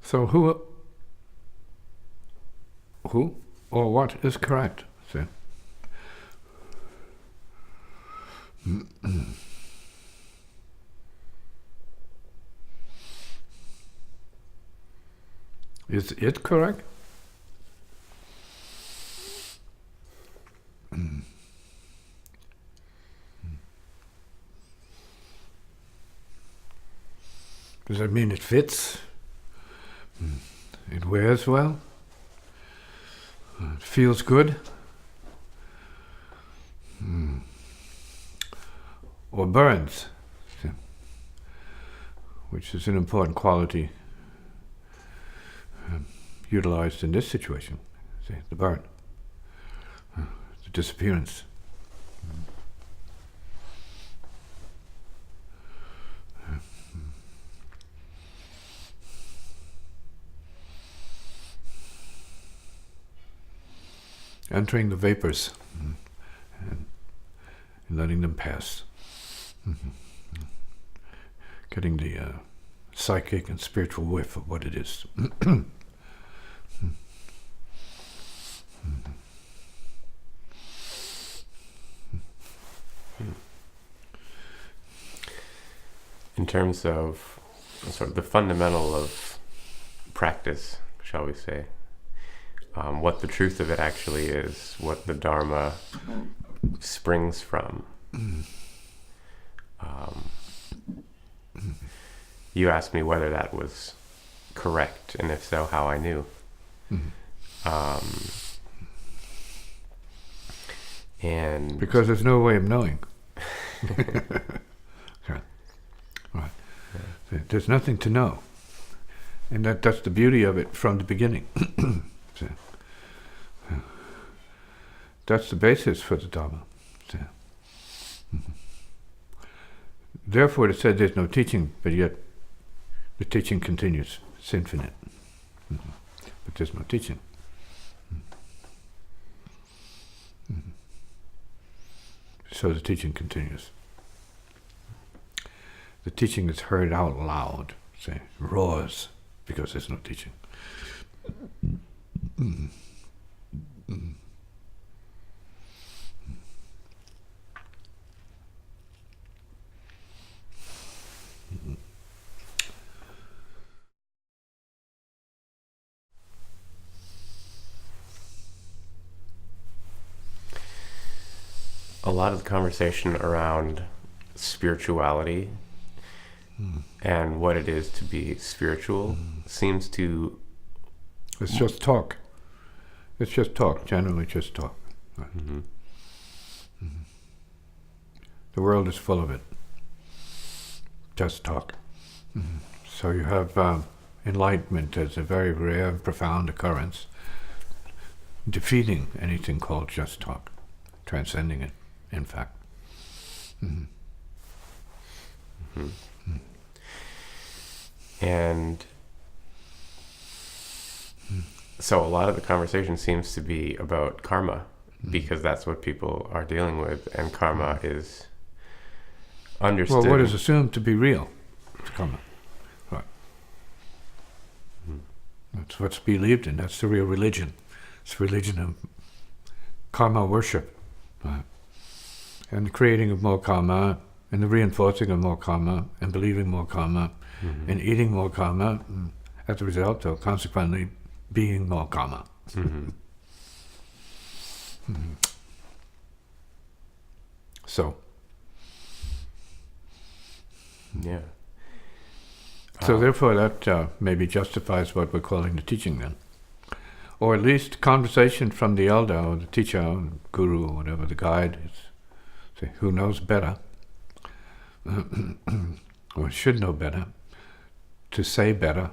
So who or what is correct? See? Is it correct? Does that mean it fits? It wears well? It feels good? Or burns? Which is an important quality utilized in this situation. See, the burn. The disappearance. Entering the vapors and letting them pass. Getting the psychic and spiritual whiff of what it is. In terms of sort of the fundamental of practice, shall we say, what the truth of it actually is, what the Dharma springs from. You asked me whether that was correct, and if so, how I knew. And because there's no way of knowing. Right. Yeah. There's nothing to know. And that's the beauty of it from the beginning. So, that's the basis for the Dharma. So, therefore, it said there's no teaching, but yet the teaching continues. It's infinite. But there's no teaching. So the teaching continues. The teaching is heard out loud, say, roars, because there's no teaching. a lot of the conversation around spirituality and what it is to be spiritual seems to... It's just talk. It's just talk, generally just talk. Right. The world is full of it. Just talk. So you have enlightenment as a very rare and profound occurrence, defeating anything called just talk, transcending it, in fact. And so a lot of the conversation seems to be about karma, because that's what people are dealing with, and karma is understood. Well, what is assumed to be real is karma. Right. That's what's believed in. That's the real religion. It's religion of karma worship. Right. And the creating of more karma, and the reinforcing of more karma, and believing more karma, and eating more karma, and as a result, or consequently, being more karma. So. Yeah. So therefore that maybe justifies what we're calling the teaching then. Or at least conversation from the elder or the teacher or the guru or whatever, the guide, say, who knows better, or should know better, to say better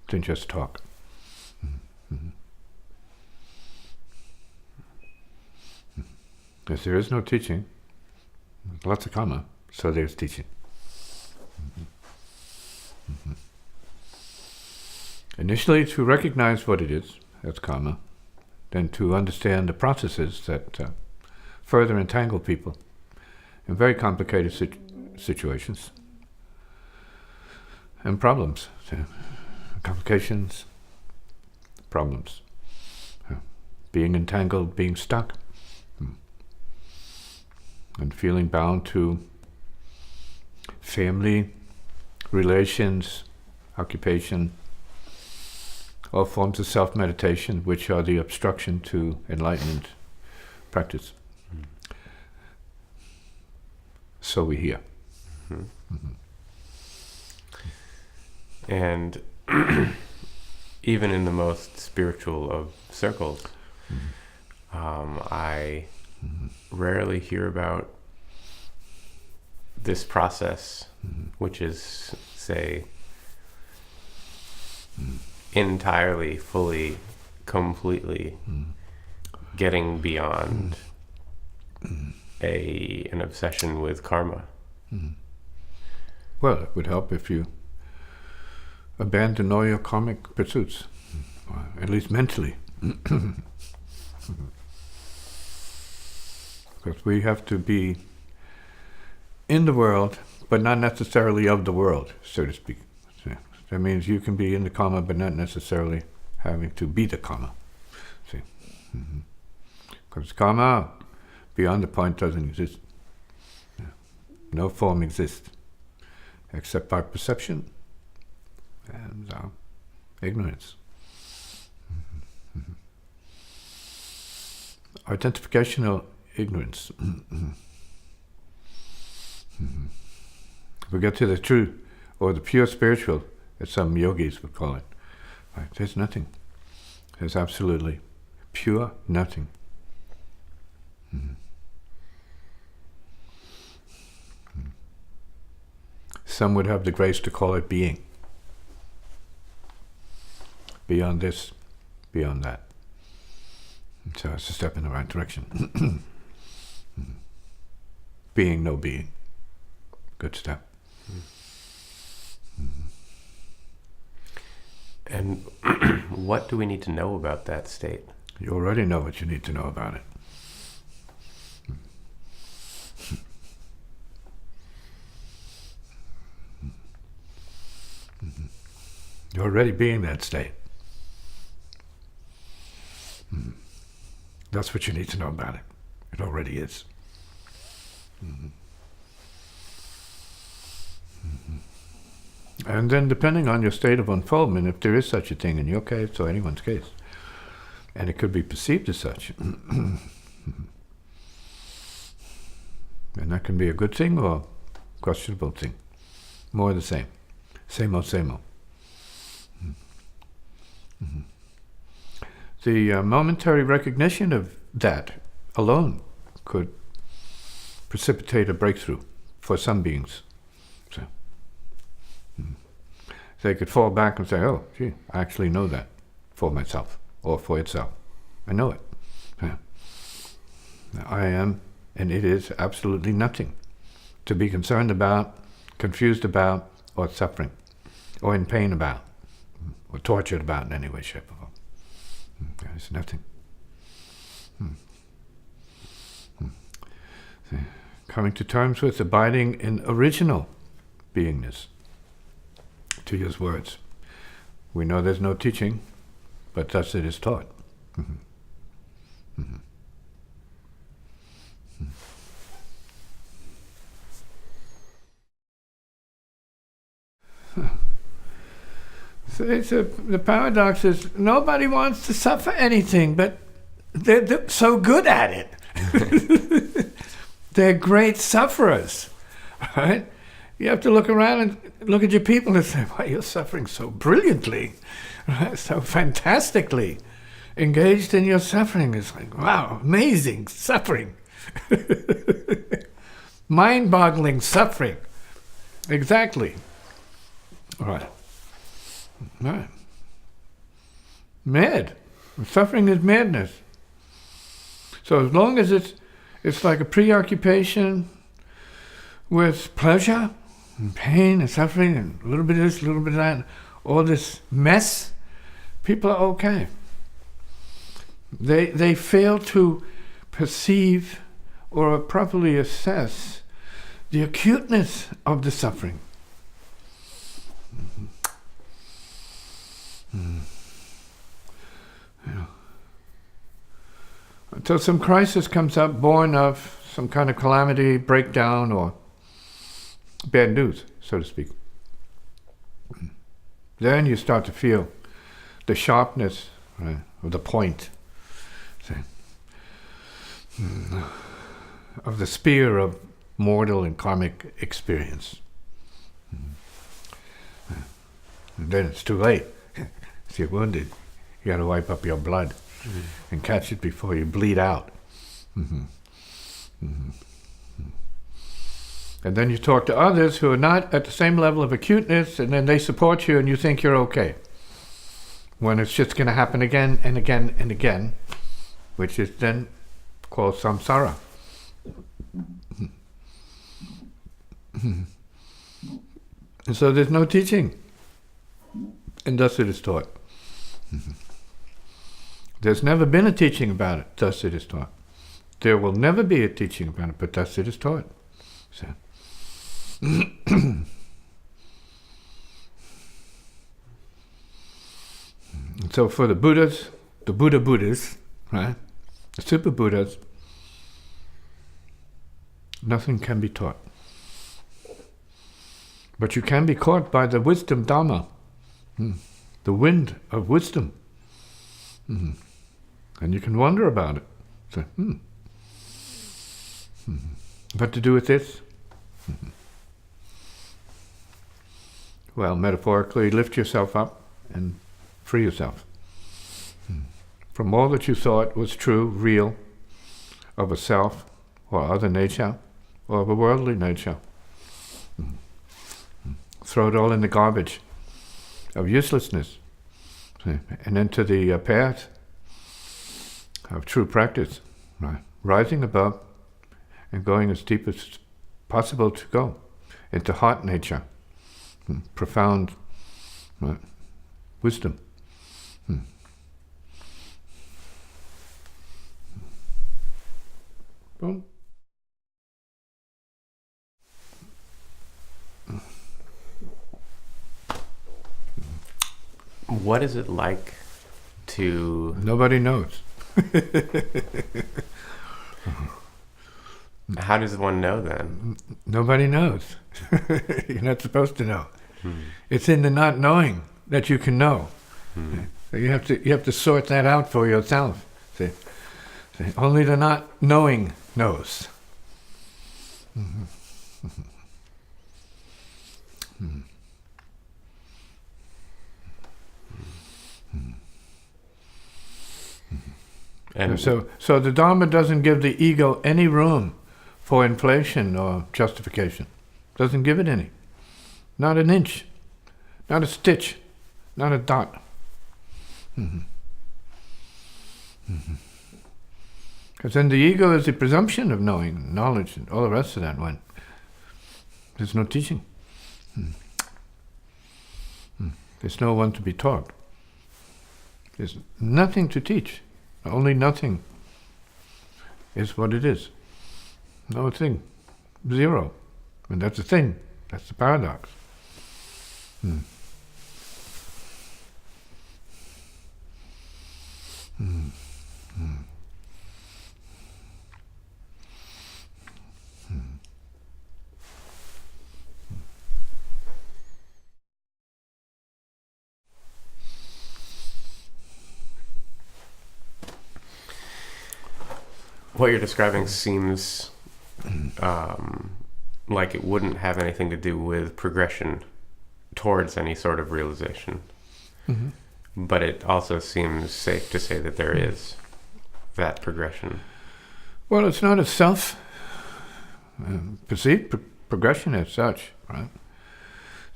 than just talk. If there is no teaching, lots of karma, so there's teaching. Initially to recognize what it is, that's karma, then to understand the processes that further entangle people in very complicated situations and problems. complications, problems. Being entangled, being stuck, and feeling bound to family, relations, occupation, all forms of self-meditation, which are the obstruction to enlightenment practice. So we hear. And even in the most spiritual of circles, I rarely hear about this process, which is, say, entirely, fully, completely getting beyond an obsession with karma. Well, it would help if you abandon all your karmic pursuits, at least mentally. Because we have to be in the world, but not necessarily of the world, so to speak. That means you can be in the karma, but not necessarily having to be the karma. See, because karma beyond the point doesn't exist. No form exists except by perception and ignorance. Identificational ignorance. If we get to the true or the pure spiritual, as some yogis would call it, right, there's nothing. There's absolutely pure nothing. Some would have the grace to call it being. Beyond this, beyond that. So it's a step in the right direction. Being, no being. Good step. And what do we need to know about that state? You already know what you need to know about it. You're already being that state. That's what you need to know about it. It already is. And then depending on your state of unfoldment, if there is such a thing in your case or anyone's case, and it could be perceived as such, and that can be a good thing or a questionable thing. More of the same. Same old, same old. The momentary recognition of that alone could precipitate a breakthrough for some beings. So, they could fall back and say, oh, gee, I actually know that for myself or for itself. I know it. Yeah. I am, and it is absolutely nothing to be concerned about, confused about, or suffering, or in pain about, or tortured about in any way, shape, or form. There's nothing. Coming to terms with abiding in original beingness, to use words. We know there's no teaching, but thus it is taught. So the paradox is nobody wants to suffer anything, but they're so good at it. They're great sufferers, right? You have to look around and look at your people and say, "Wow, you're suffering so brilliantly, right? So fantastically engaged in your suffering." It's like, wow, amazing suffering, mind-boggling suffering. Exactly. All right. Right. Mad. Suffering is madness. So as long as it's like a preoccupation with pleasure and pain and suffering and a little bit of this, a little bit of that, all this mess, people are okay. They fail to perceive or properly assess the acuteness of the suffering. Yeah. Until some crisis comes up born of some kind of calamity, breakdown, or bad news, so to speak. Then you start to feel the sharpness, right, of the point, say, of the spear of mortal and karmic experience. And then it's too late. If you're wounded, you got to wipe up your blood and catch it before you bleed out. And then you talk to others who are not at the same level of acuteness, and then they support you and you think you're okay. When it's just going to happen again and again and again, which is then called samsara. And so there's no teaching, and thus it is taught. There's never been a teaching about it, thus it is taught. There will never be a teaching about it, but thus it is taught. So. So for the Buddhas, the Buddhas, right, the Super Buddhas, nothing can be taught. But you can be caught by the wisdom Dharma, the wind of wisdom. And you can wonder about it. So, what to do with this? Well, metaphorically, lift yourself up and free yourself from all that you thought was true, real, of a self or other nature or of a worldly nature. Throw it all in the garbage of uselessness and into the path of true practice, right? Rising above and going as deep as possible to go into heart nature, profound, right, wisdom. Boom. What is it like to... Nobody knows. How does one know then? Nobody knows. You're not supposed to know. It's in the not knowing that you can know. So you have to sort that out for yourself. See? Only the not knowing knows. And So the Dharma doesn't give the ego any room for inflation or justification. Doesn't give it any. Not an inch. Not a stitch. Not a dot. Because then the ego is the presumption of knowing, knowledge, and all the rest of that when there's no teaching. There's no one to be taught. There's nothing to teach. Only nothing is what it is. No thing. Zero. And that's the thing. That's the paradox. what you're describing seems like it wouldn't have anything to do with progression towards any sort of realization. But it also seems safe to say that there is that progression. Well, it's not a self perceived progression as such, right?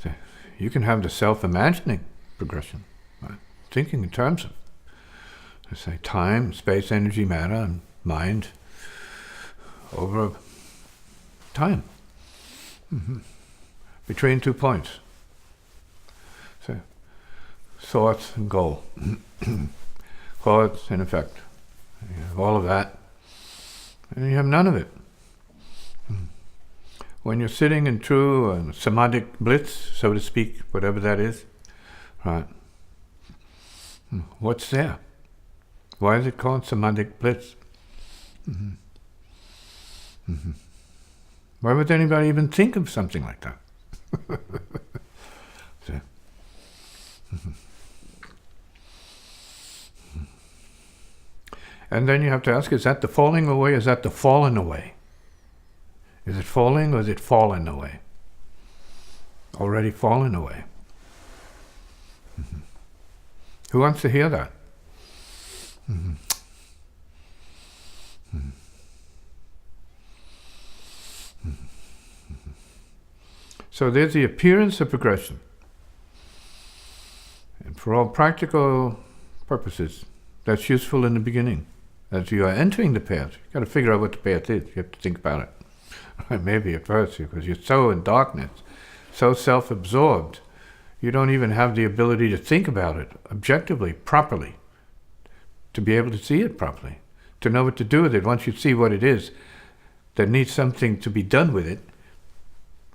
So you can have the self-imagining progression, right? Thinking in terms of, let's say, time, space, energy, matter, and mind over time, between 2 points. So, thoughts and goal, cause and effect. You have all of that, and you have none of it. When you're sitting in true samadhic bliss, so to speak, whatever that is, right? What's there? Why is it called samadhic bliss? Why would anybody even think of something like that? So, and then you have to ask, is that the falling away, is that the fallen away? Is it falling or is it fallen away? Already fallen away. Who wants to hear that? So there's the appearance of progression. And for all practical purposes, that's useful in the beginning. As you are entering the path, you've got to figure out what the path is. You have to think about it. Maybe at first, because you're so in darkness, so self-absorbed, you don't even have the ability to think about it objectively, properly, to be able to see it properly, to know what to do with it. Once you see what it is, there needs something to be done with it.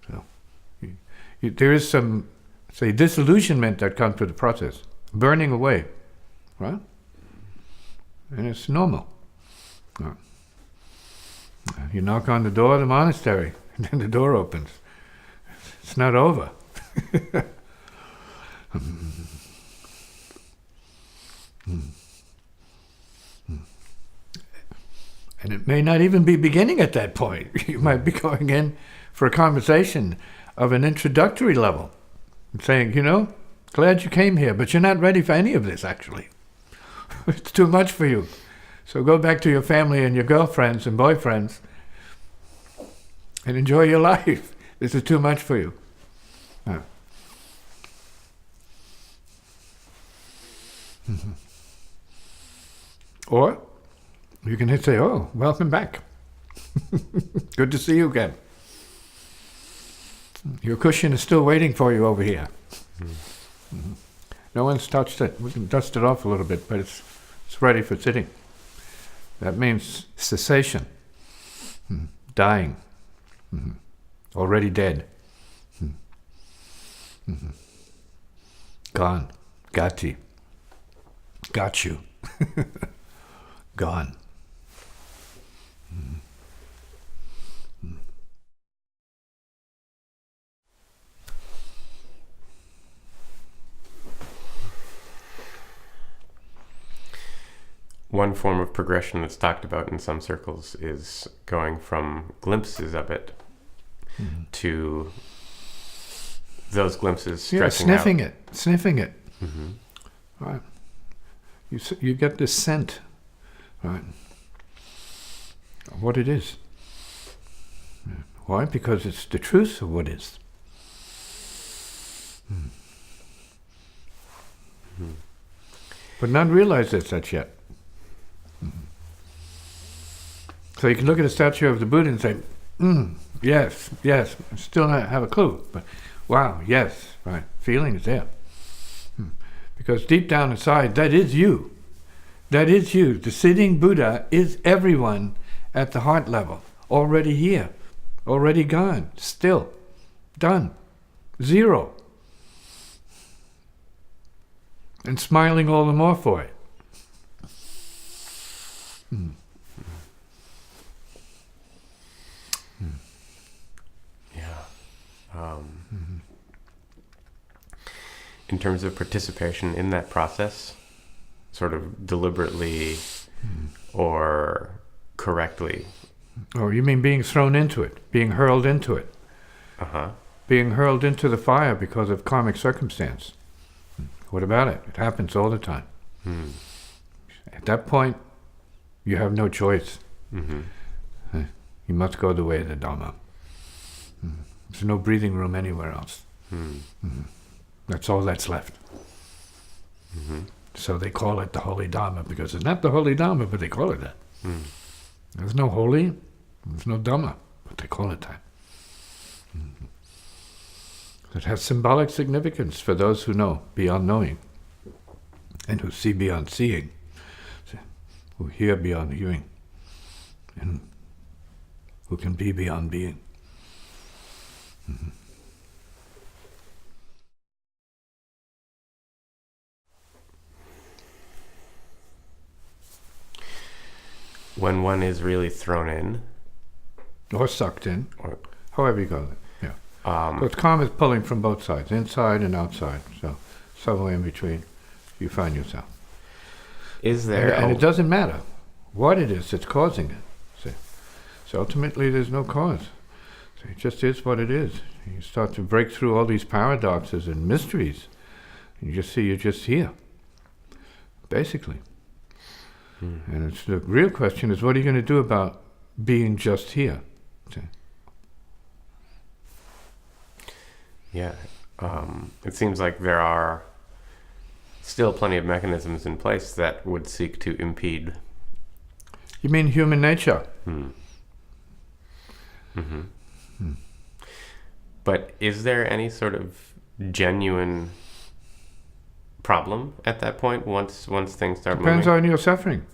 So there is some, say, disillusionment that comes with the process, burning away, right? And it's normal. You knock on the door of the monastery, and then the door opens. It's not over. And it may not even be beginning at that point. You might be going in for a conversation of an introductory level, saying, glad you came here, but you're not ready for any of this, actually. It's too much for you. So go back to your family and your girlfriends and boyfriends and enjoy your life. This is too much for you. Or you can say, oh, welcome back. Good to see you again. Your cushion is still waiting for you over here. No one's touched it. We can dust it off a little bit, but it's ready for sitting. That means cessation, dying, already dead, gone, gati, got you, gone. One form of progression that's talked about in some circles is going from glimpses of it to those glimpses stretching sniffing out. Sniffing it. Right. You get this scent, right, of what it is. Why? Because it's the truth of what is. But not realize it's such yet. So you can look at a statue of the Buddha and say, yes, still not have a clue, but wow, yes, right, feeling is there. Because deep down inside, that is you. That is you. The sitting Buddha is everyone at the heart level, already here, already gone, still, done, zero. And smiling all the more for it. In terms of participation in that process, sort of deliberately or correctly. Oh, you mean being thrown into it, being hurled into it. Being hurled into the fire because of karmic circumstance. What about it? It happens all the time. At that point, you have no choice. You must go the way of the Dhamma. There's no breathing room anywhere else. That's all that's left. So they call it the Holy Dhamma, because it's not the Holy Dhamma, but they call it that. There's no holy, there's no Dhamma, but they call it that. It has symbolic significance for those who know beyond knowing, and who see beyond seeing, who hear beyond hearing, and who can be beyond being. when one is really thrown in, or sucked in, or however you call it. Yeah. So karma is pulling from both sides, inside and outside. So somewhere in between, you find yourself. is there And it doesn't matter what it is that's causing it. See? So ultimately, there's no cause. So it just is what it is. You start to break through all these paradoxes and mysteries, and you just see you're just here, basically. And it's the real question is, what are you going to do about being just here? See? Yeah. It seems like there are still plenty of mechanisms in place that would seek to impede. You mean human nature? But is there any sort of genuine problem at that point once things start Depends moving? on your suffering.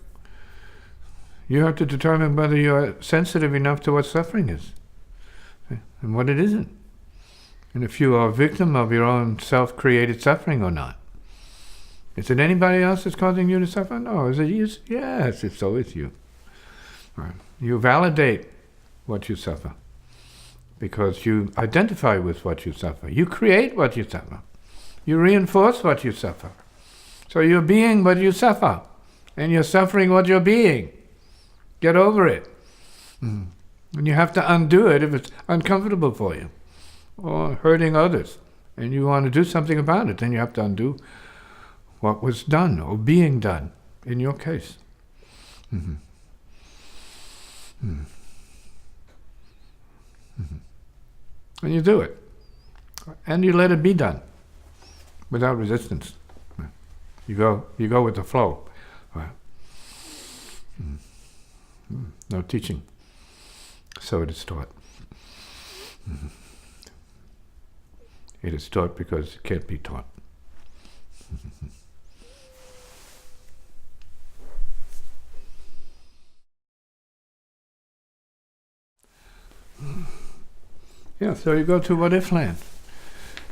You have to determine whether you're sensitive enough to what suffering is and what it isn't. And if you are a victim of your own self-created suffering or not. Is it anybody else that's causing you to suffer? No. Is it you? Yes, it's always you. Right. You validate what you suffer because you identify with what you suffer. You create what you suffer. You reinforce what you suffer. So you're being what you suffer, and you're suffering what you're being. Get over it. And you have to undo it if it's uncomfortable for you or hurting others, and you want to do something about it, then you have to undo what was done or being done in your case. And you do it. And you let it be done without resistance. You go with the flow. Right. No teaching. So it is taught. It is taught because it can't be taught. Yeah, so you go to what if land.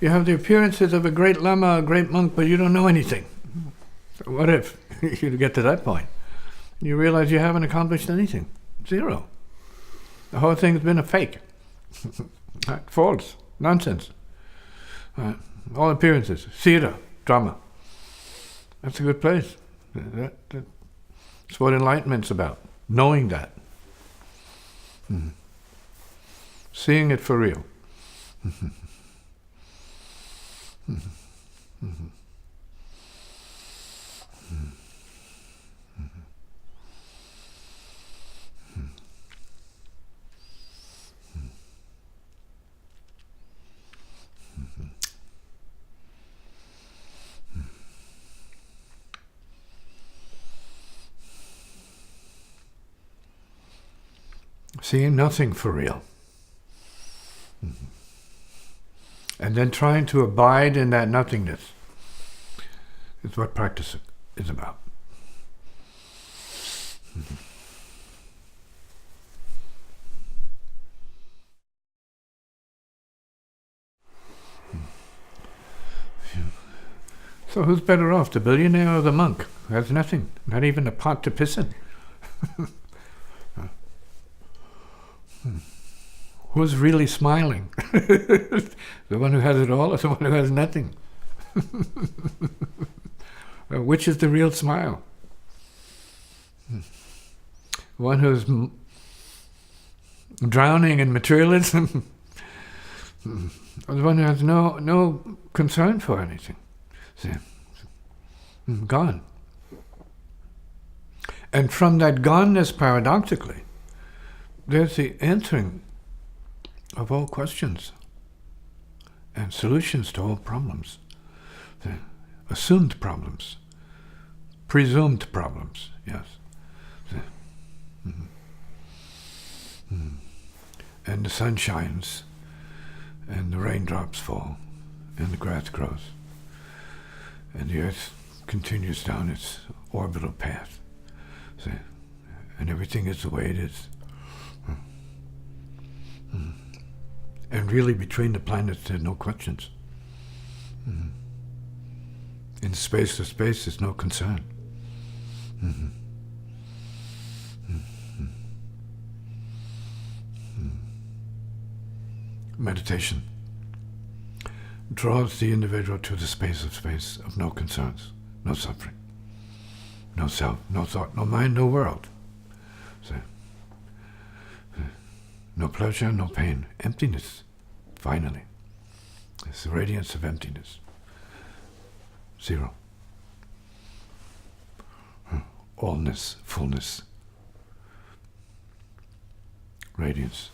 You have the appearances of a great lama, a great monk, but you don't know anything. So what if you get to that point? You realize you haven't accomplished anything. Zero. The whole thing's been a fake. False. Nonsense. All appearances. Theater. Drama. That's a good place. That's what enlightenment's about. Knowing that. Seeing it for real. Seeing nothing for real. And then trying to abide in that nothingness is what practice is about. So who's better off, the billionaire or the monk who has nothing, not even a pot to piss in? Who's really smiling? The one who has it all or the one who has nothing? Which is the real smile? One who's drowning in materialism? Or the one who has no concern for anything? See? Gone. And from that goneness, paradoxically, there's the answering of all questions and solutions to all problems. The assumed problems, presumed problems, yes. And the sun shines, and the raindrops fall, and the grass grows, and the earth continues down its orbital path. See? And everything is the way it is. And really, between the planets, there are no questions. In space to space, there's no concern. meditation draws the individual to the space of no concerns, no suffering, no self, no thought, no mind, no world. So, no pleasure, no pain, emptiness, finally. It's the radiance of emptiness. Zero. Allness, fullness, radiance.